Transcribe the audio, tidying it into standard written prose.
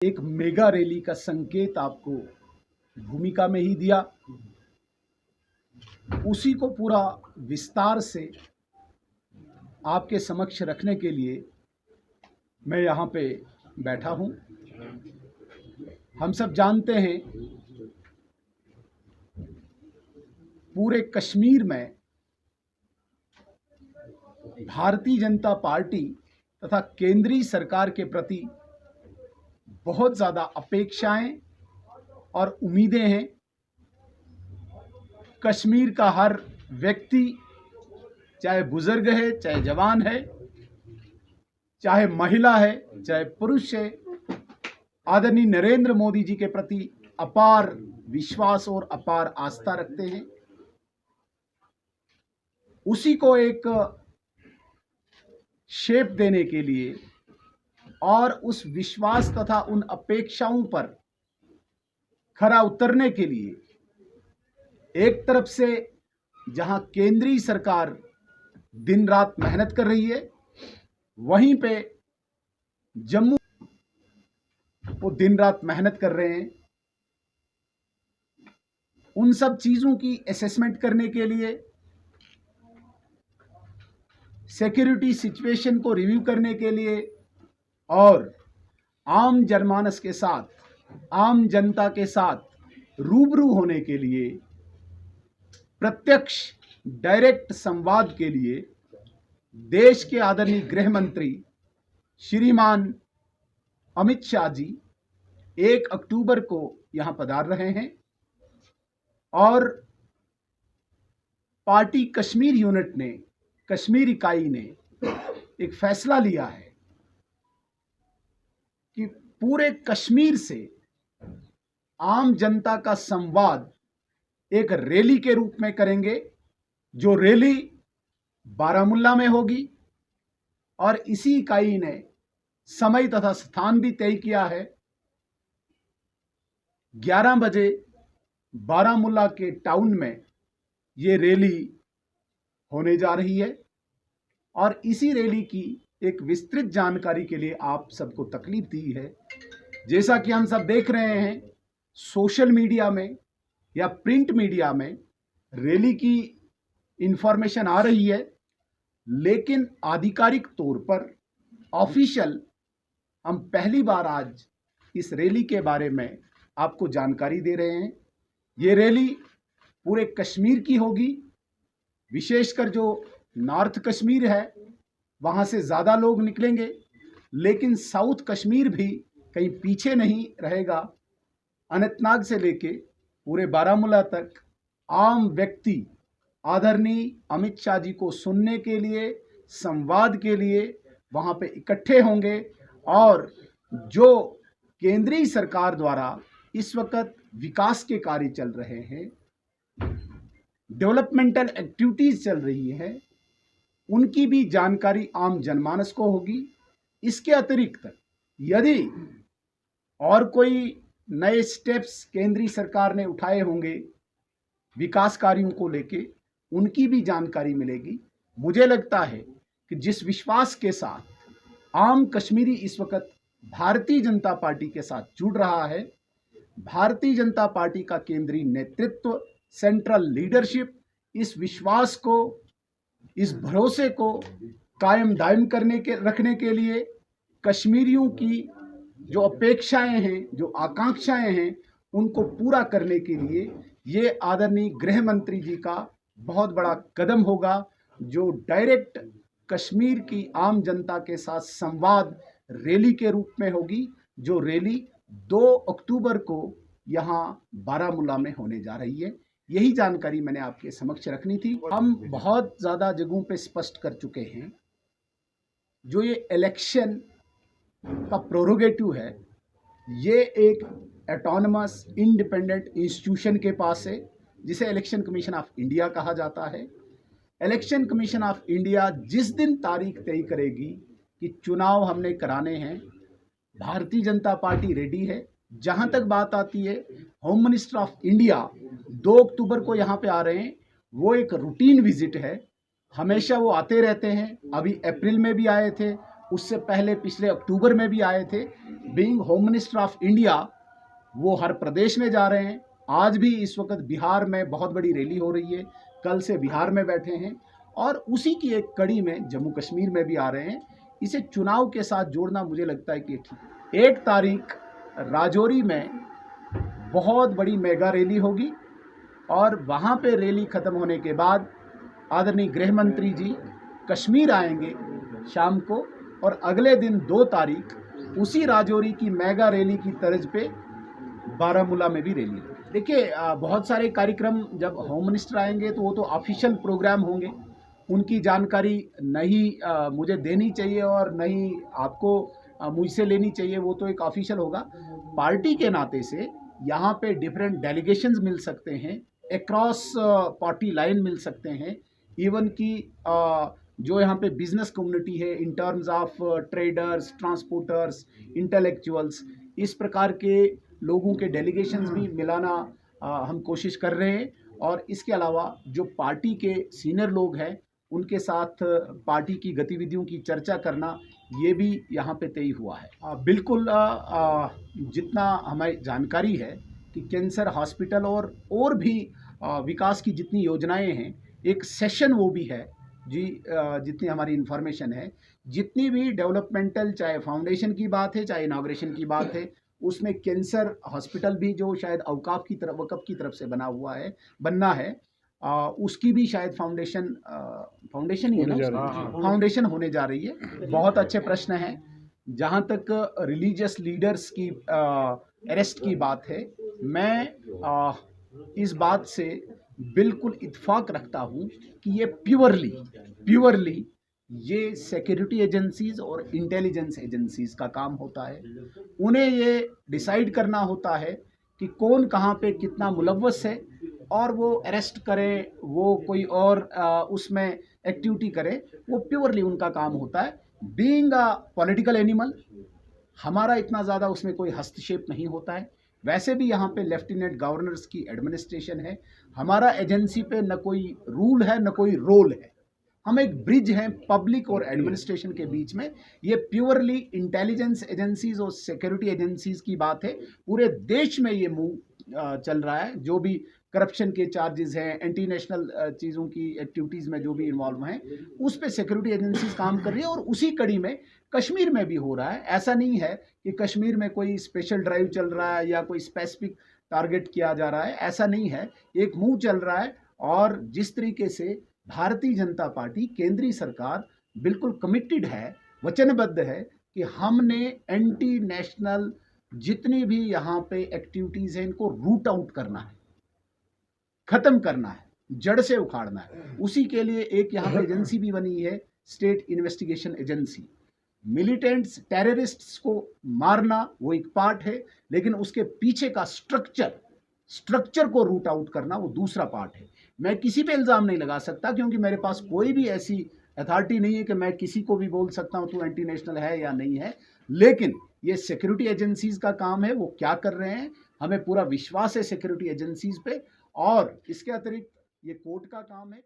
एक mega rally का संकेत आपको भूमिका में ही दिया, उसी को पूरा विस्तार से आपके समक्ष रखने के लिए मैं यहाँ पे बैठा हूँ। हम सब जानते हैं पूरे कश्मीर में भारतीय जनता पार्टी तथा केंद्रीय सरकार के प्रति बहुत ज़्यादा अपेक्षाएं और उम्मीदें हैं। कश्मीर का हर व्यक्ति, चाहे बुजुर्ग है, चाहे जवान है, चाहे महिला है, चाहे पुरुष है, आदरणीय नरेंद्र मोदी जी के प्रति अपार विश्वास और अपार आस्था रखते हैं। उसी को एक शेप देने के लिए और उस विश्वास तथा उन अपेक्षाओं पर खरा उतरने के लिए एक तरफ से जहां केंद्रीय सरकार दिन रात मेहनत कर रही है, वहीं पे जम्मू वो दिन रात मेहनत कर रहे हैं। उन सब चीजों की असेसमेंट करने के लिए, सिक्योरिटी सिचुएशन को रिव्यू करने के लिए और आम जनमानस के साथ, आम जनता के साथ रूबरू होने के लिए, प्रत्यक्ष डायरेक्ट संवाद के लिए देश के आदरणीय गृह मंत्री श्रीमान अमित शाह जी 1 अक्टूबर को यहां पधार रहे हैं और पार्टी कश्मीर यूनिट ने, कश्मीर इकाई ने एक फैसला लिया है कि पूरे कश्मीर से आम जनता का संवाद एक रैली के रूप में करेंगे, जो रैली बारामुल्ला में होगी। और इसी इकाई ने समय तथा स्थान भी तय किया है। 11 बजे बारामुल्ला के टाउन में ये रैली होने जा रही है और इसी रैली की एक विस्तृत जानकारी के लिए आप सबको तकलीफ दी है। जैसा कि हम सब देख रहे हैं सोशल मीडिया में या प्रिंट मीडिया में रैली की इंफॉर्मेशन आ रही है, लेकिन आधिकारिक तौर पर ऑफिशियल हम पहली बार आज इस रैली के बारे में आपको जानकारी दे रहे हैं। ये रैली पूरे कश्मीर की होगी, विशेषकर जो नॉर्थ कश्मीर है वहाँ से ज़्यादा लोग निकलेंगे, लेकिन साउथ कश्मीर भी कहीं पीछे नहीं रहेगा। अनंतनाग से लेके पूरे बारामूला तक आम व्यक्ति आदरणीय अमित शाह जी को सुनने के लिए, संवाद के लिए वहाँ पे इकट्ठे होंगे और जो केंद्रीय सरकार द्वारा इस वक्त विकास के कार्य चल रहे हैं, डेवलपमेंटल एक्टिविटीज चल रही है, उनकी भी जानकारी आम जनमानस को होगी। इसके अतिरिक्त यदि और कोई नए स्टेप्स केंद्रीय सरकार ने उठाए होंगे विकास कार्यों को लेके, उनकी भी जानकारी मिलेगी। मुझे लगता है कि जिस विश्वास के साथ आम कश्मीरी इस वक्त भारतीय जनता पार्टी के साथ जुड़ रहा है, भारतीय जनता पार्टी का केंद्रीय नेतृत्व, सेंट्रल लीडरशिप इस विश्वास को, इस भरोसे को कायम दायम रखने के लिए, कश्मीरियों की जो अपेक्षाएं हैं, जो आकांक्षाएं हैं, उनको पूरा करने के लिए ये आदरणीय गृह मंत्री जी का बहुत बड़ा कदम होगा, जो डायरेक्ट कश्मीर की आम जनता के साथ संवाद रैली के रूप में होगी, जो रैली 2 अक्टूबर को यहाँ बारामूला में होने जा रही है। यही जानकारी मैंने आपके समक्ष रखनी थी। हम बहुत ज़्यादा जगहों पे स्पष्ट कर चुके हैं, जो ये इलेक्शन का प्रोरोगेटिव है, ये एक ऑटोनमस इंडिपेंडेंट इंस्टीट्यूशन के पास है, जिसे इलेक्शन कमीशन ऑफ इंडिया कहा जाता है। इलेक्शन कमीशन ऑफ इंडिया जिस दिन तारीख तय करेगी कि चुनाव हमने कराने हैं, भारतीय जनता पार्टी रेडी है। जहां तक बात आती है, होम मिनिस्टर ऑफ इंडिया 2 अक्टूबर को यहाँ पे आ रहे हैं। वो एक रूटीन विजिट है, हमेशा वो आते रहते हैं। अभी अप्रैल में भी आए थे, उससे पहले पिछले अक्टूबर में भी आए थे। Being home minister of India वो हर प्रदेश में जा रहे हैं। आज भी इस वक्त बिहार में बहुत बड़ी रैली हो रही है, कल से बिहार में बैठे हैं और उसी की एक कड़ी में जम्मू कश्मीर में भी आ रहे हैं। इसे चुनाव के साथ जोड़ना मुझे लगता है कि ठीक। 1 तारीख राजौरी में बहुत बड़ी मेगा रैली होगी और वहाँ पे रैली ख़त्म होने के बाद आदरणीय गृह मंत्री जी कश्मीर आएंगे शाम को और अगले दिन 2 तारीख उसी राजौरी की मेगा रैली की तर्ज पे बारामूला में भी रैली। देखिए बहुत सारे कार्यक्रम जब होम मिनिस्टर आएंगे तो वो तो ऑफिशियल प्रोग्राम होंगे, उनकी जानकारी नहीं मुझे देनी चाहिए और नहीं आपको मुझसे लेनी चाहिए, वो तो एक ऑफिशियल होगा। पार्टी के नाते से यहाँ पे डिफरेंट डेलीगेशंस मिल सकते हैं, अक्रॉस पार्टी लाइन मिल सकते हैं, इवन की जो यहाँ पे बिजनेस कम्युनिटी है in terms of traders, transporters, intellectuals, इस प्रकार के लोगों के डेलीगेशंस भी मिलाना हम कोशिश कर रहे हैं। और इसके अलावा जो पार्टी के सीनियर लोग हैं उनके साथ पार्टी की गतिविधियों की चर्चा करना ये भी यहाँ पे तय हुआ है। बिल्कुल जितना हमें जानकारी है कि कैंसर हॉस्पिटल और भी विकास की जितनी योजनाएं हैं, एक सेशन वो भी है जी, जितनी हमारी इन्फॉर्मेशन है, जितनी भी डेवलपमेंटल चाहे फाउंडेशन की बात है चाहे इनाग्रेशन की बात है, उसमें कैंसर हॉस्पिटल भी जो शायद वक़फ़ की तरफ से बनना है, उसकी भी शायद फाउंडेशन ही है ना, फाउंडेशन होने जा रही है। बहुत अच्छे प्रश्न हैं। जहाँ तक रिलीजियस लीडर्स की अरेस्ट की बात है, मैं इस बात से बिल्कुल इत्फाक रखता हूँ कि ये प्योरली ये सिक्योरिटी एजेंसीज और इंटेलिजेंस एजेंसीज का काम होता है। उन्हें ये डिसाइड करना होता है कि कौन कहाँ पे कितना मुलव्वस है और वो अरेस्ट करे, वो कोई और उसमें एक्टिविटी करे, वो प्योरली उनका काम होता है। बीइंग अ पॉलिटिकल एनिमल हमारा इतना ज़्यादा उसमें कोई हस्तक्षेप नहीं होता है। वैसे भी यहाँ पे लेफ्टिनेंट गवर्नर्स की एडमिनिस्ट्रेशन है, हमारा एजेंसी पे न कोई रूल है न कोई रोल है। हम एक ब्रिज हैं पब्लिक और एडमिनिस्ट्रेशन के बीच में। ये प्योरली इंटेलिजेंस एजेंसीज और सिक्योरिटी एजेंसीज की बात है। पूरे देश में ये मूव चल रहा है। जो भी करप्शन के चार्जेस हैं, एंटी नेशनल चीज़ों की एक्टिविटीज़ में जो भी इन्वॉल्व हैं, उस पर सिक्योरिटी एजेंसीज काम कर रही है और उसी कड़ी में कश्मीर में भी हो रहा है। ऐसा नहीं है कि कश्मीर में कोई स्पेशल ड्राइव चल रहा है या कोई स्पेसिफिक टारगेट किया जा रहा है, ऐसा नहीं है। एक मूव चल रहा है और जिस तरीके से भारतीय जनता पार्टी, केंद्रीय सरकार बिल्कुल कमिटेड है, वचनबद्ध है कि हमने एंटी नेशनल जितनी भी यहाँ पे एक्टिविटीज़ हैं इनको रूट आउट करना है, ख़त्म करना है, जड़ से उखाड़ना है। उसी के लिए एक यहाँ पे एजेंसी भी बनी है, state investigation agency. Militants, terrorists को मारना वो एक पार्ट है, लेकिन उसके पीछे का स्ट्रक्चर को रूट आउट करना वो दूसरा पार्ट है। मैं किसी पे इल्ज़ाम नहीं लगा सकता क्योंकि मेरे पास कोई भी ऐसी अथॉरिटी नहीं है कि मैं किसी को भी बोल सकता हूँ तू एंटी नेशनल है या नहीं है। लेकिन ये सिक्योरिटी एजेंसीज का काम है, वो क्या कर रहे हैं, हमें पूरा विश्वास है सिक्योरिटी एजेंसीज पे। और इसके अतिरिक्त ये कोर्ट का काम है।